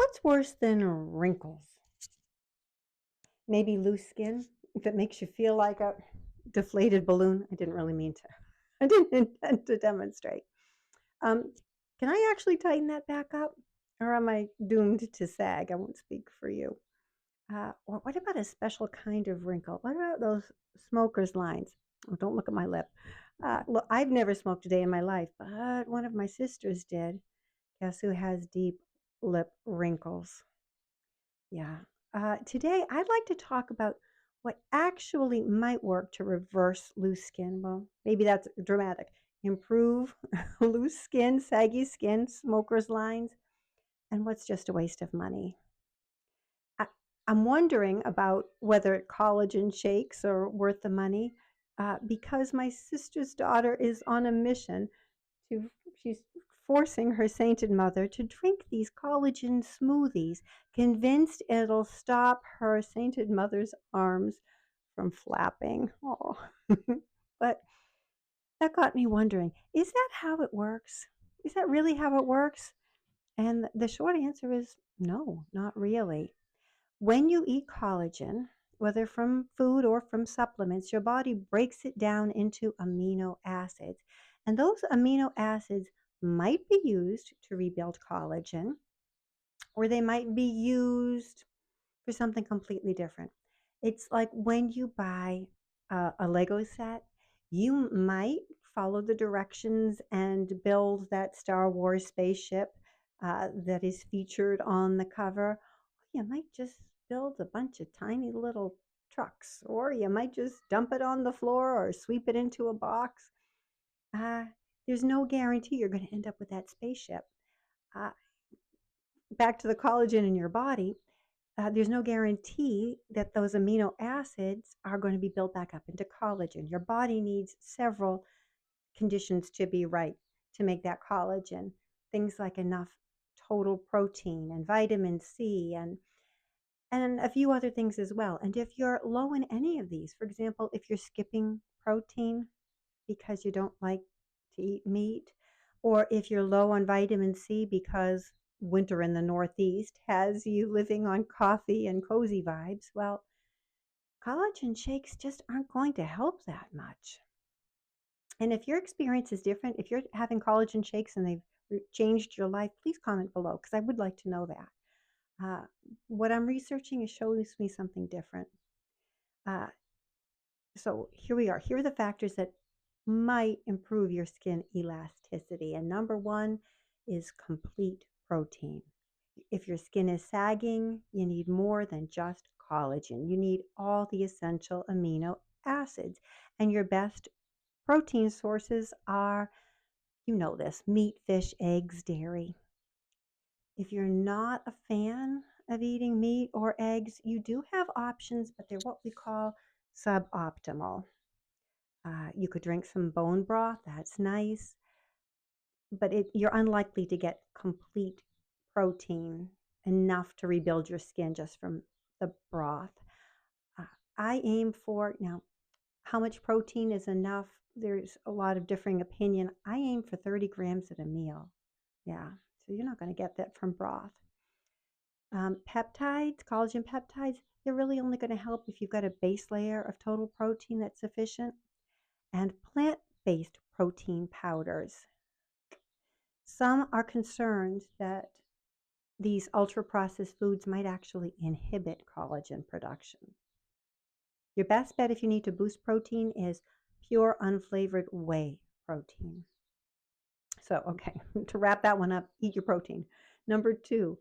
What's worse than wrinkles? Maybe loose skin, if it makes you feel like a deflated balloon. I didn't really mean to. I didn't intend to demonstrate. Um, can I actually tighten that back up? Or am I doomed to sag? I won't speak for you. Or what about a special kind of wrinkle? What about those smoker's lines? Oh, don't look at my lip. Look, I've never smoked a day in my life, but one of my sisters did. Guess who has deep lip wrinkles? Yeah. Today, I'd like to talk about what actually might work to reverse loose skin. Well, maybe that's dramatic. Improve loose skin, saggy skin, smoker's lines, and what's just a waste of money. I, I'm wondering about whether collagen shakes are worth the money because my sister's daughter is on a mission she's forcing her sainted mother to drink these collagen smoothies, convinced it'll stop her sainted mother's arms from flapping. Oh, but that got me wondering, is that how it works? Is that really how it works? And the short answer is no, not really. When you eat collagen, whether from food or from supplements, your body breaks it down into amino acids. And those amino acids might be used to rebuild collagen, or they might be used for something completely different. It's like when you buy a Lego set, you might follow the directions and build that Star Wars spaceship that is featured on the cover. You might just build a bunch of tiny little trucks, or you might just dump it on the floor or sweep it into a box. Uh, there's no guarantee you're going to end up with that spaceship. Uh, Back to the collagen in your body, there's no guarantee that those amino acids are going to be built back up into collagen. Your body needs several conditions to be right to make that collagen. Things like enough total protein and vitamin C and a few other things as well. And if you're low in any of these, for example, if you're skipping protein because you don't like to eat meat, or if you're low on vitamin C because winter in the Northeast has you living on coffee and cozy vibes, well, collagen shakes just aren't going to help that much. And if your experience is different, if you're having collagen shakes and they've changed your life, please comment below because I would like to know that. Uh, what I'm researching is shows me something different. Uh, so here we are. Here are the factors that might improve your skin elasticity. And number one is complete protein. If your skin is sagging, you need more than just collagen. You need all the essential amino acids. And your best protein sources are, you know this, meat, fish, eggs, dairy. If you're not a fan of eating meat or eggs, you do have options, but they're what we call suboptimal. You could drink some bone broth, that's nice, but you're unlikely to get complete protein enough to rebuild your skin just from the broth. Uh, I aim for, now, how much protein is enough? There's a lot of differing opinion. I aim for 30 grams at a meal. Yeah, so you're not going to get that from broth. Peptides, collagen peptides, they're really only going to help if you've got a base layer of total protein that's sufficient. And plant-based protein powders. Some are concerned that these ultra-processed foods might actually inhibit collagen production. Your best bet if you need to boost protein is pure unflavored whey protein. So, okay, to wrap that one up, eat your protein. Number two,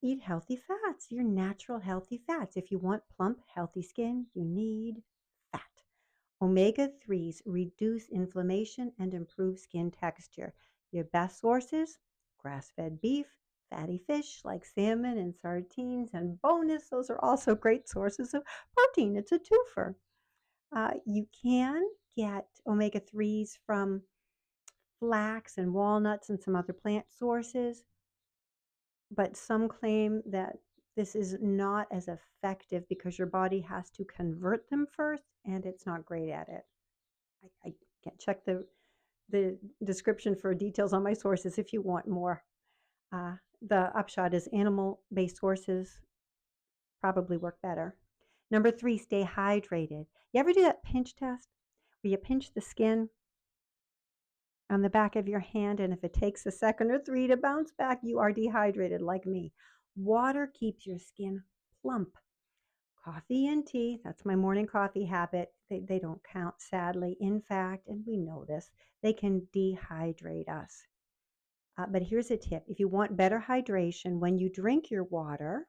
eat healthy fats, your natural healthy fats. If you want plump, healthy skin, you need fat. Omega-3s reduce inflammation and improve skin texture. Your best sources, grass-fed beef, fatty fish like salmon and sardines, and bonus, those are also great sources of protein. It's a twofer. You can get omega-3s from flax and walnuts and some other plant sources, but some claim that this is not as effective because your body has to convert them first, and it's not great at it. I can check the description for details on my sources if you want more. The upshot is animal-based sources probably work better. Number 3, stay hydrated. You ever do that pinch test where you pinch the skin on the back of your hand, and if it takes a second or 3 to bounce back, you are dehydrated like me. Water keeps your skin plump. Coffee and tea, that's my morning coffee habit. They don't count, sadly. In fact, and we know this, they can dehydrate us. But here's a tip. If you want better hydration, when you drink your water,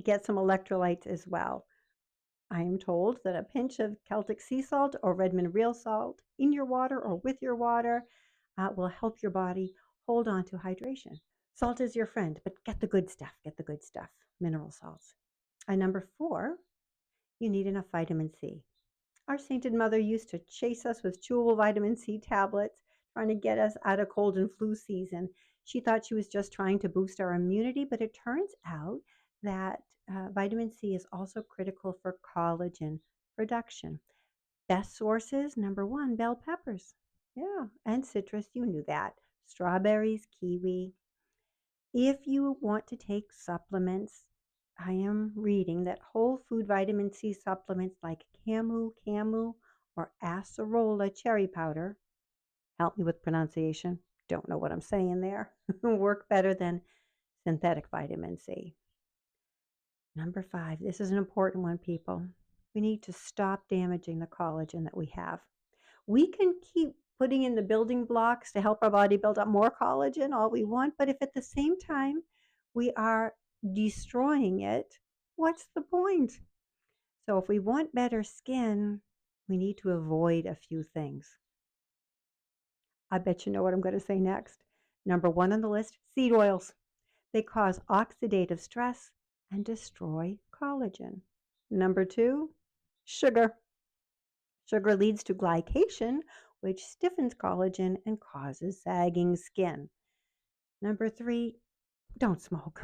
get some electrolytes as well. I am told that a pinch of Celtic sea salt or Redmond real salt in your water or with your water will help your body hold on to hydration. Salt is your friend, but get the good stuff. Get the good stuff. Mineral salts. Number 4, you need enough vitamin C. Our sainted mother used to chase us with chewable vitamin C tablets, trying to get us out of cold and flu season. She thought she was just trying to boost our immunity, but it turns out that vitamin C is also critical for collagen production. Best sources, number 1, bell peppers. Yeah, and citrus, you knew that. Strawberries, kiwi. If you want to take supplements, I am reading that whole food vitamin C supplements like camu, or acerola cherry powder, help me with pronunciation, don't know what I'm saying there, work better than synthetic vitamin C. Number 5, this is an important one, people. We need to stop damaging the collagen that we have. We can keep putting in the building blocks to help our body build up more collagen all we want, but if at the same time we are destroying it, what's the point? So if we want better skin, we need to avoid a few things. I bet you know what I'm going to say next. Number 1 on the list, seed oils. They cause oxidative stress and destroy collagen. Number 2, sugar. Sugar leads to glycation, which stiffens collagen and causes sagging skin. Number 3, don't smoke.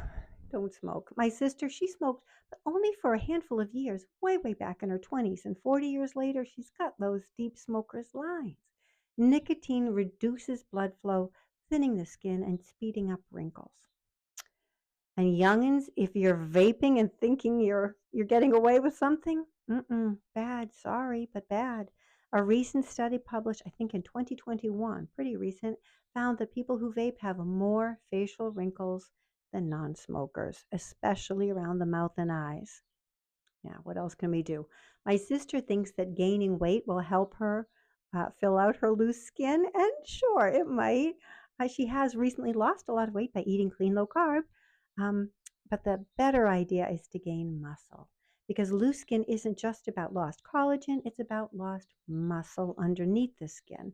Don't smoke. My sister, she smoked, but only for a handful of years, way back in her 20s. And 40 years later, she's got those deep smoker's lines. Nicotine reduces blood flow, thinning the skin and speeding up wrinkles. And youngins, if you're vaping and thinking you're getting away with something, bad, sorry, but bad. A recent study published, I think in 2021, pretty recent, found that people who vape have more facial wrinkles than non-smokers, especially around the mouth and eyes. Yeah, what else can we do? My sister thinks that gaining weight will help her fill out her loose skin, and sure, it might. She has recently lost a lot of weight by eating clean, low carb. Um, but the better idea is to gain muscle because loose skin isn't just about lost collagen, it's about lost muscle underneath the skin.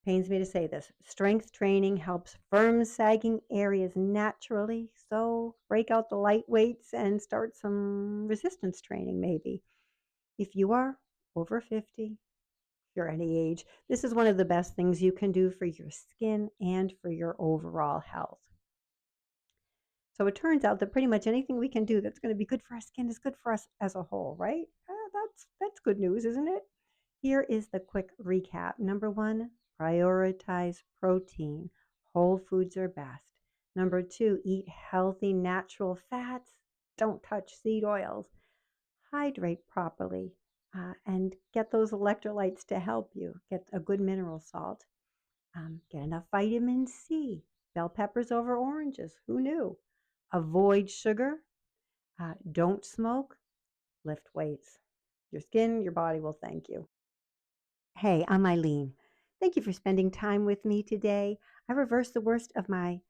Pains me to say this. Strength training helps firm sagging areas naturally. So break out the light weights and start some resistance training maybe. If you are over 50, if you're any age, this is one of the best things you can do for your skin and for your overall health. So it turns out that pretty much anything we can do that's going to be good for our skin is good for us as a whole, right? That's good news, isn't it? Here is the quick recap. Number 1, prioritize protein. Whole foods are best. Number 2, eat healthy natural fats. Don't touch seed oils. Hydrate properly and get those electrolytes to help you. Get a good mineral salt. Get enough vitamin C. Bell peppers over oranges. Who knew? Avoid sugar. Don't smoke. Lift weights. Your skin, your body will thank you. Hey, I'm Eileen. Thank you for spending time with me today. I reversed the worst of my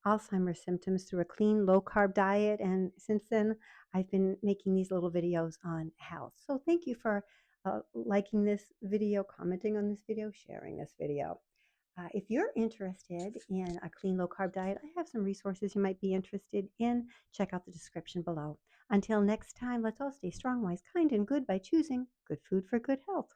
Alzheimer's symptoms through a clean, low-carb diet, and since then, I've been making these little videos on health. So thank you for liking this video, commenting on this video, sharing this video. If you're interested in a clean, low-carb diet, I have some resources you might be interested in. Check out the description below. Until next time, let's all stay strong, wise, kind, and good by choosing good food for good health.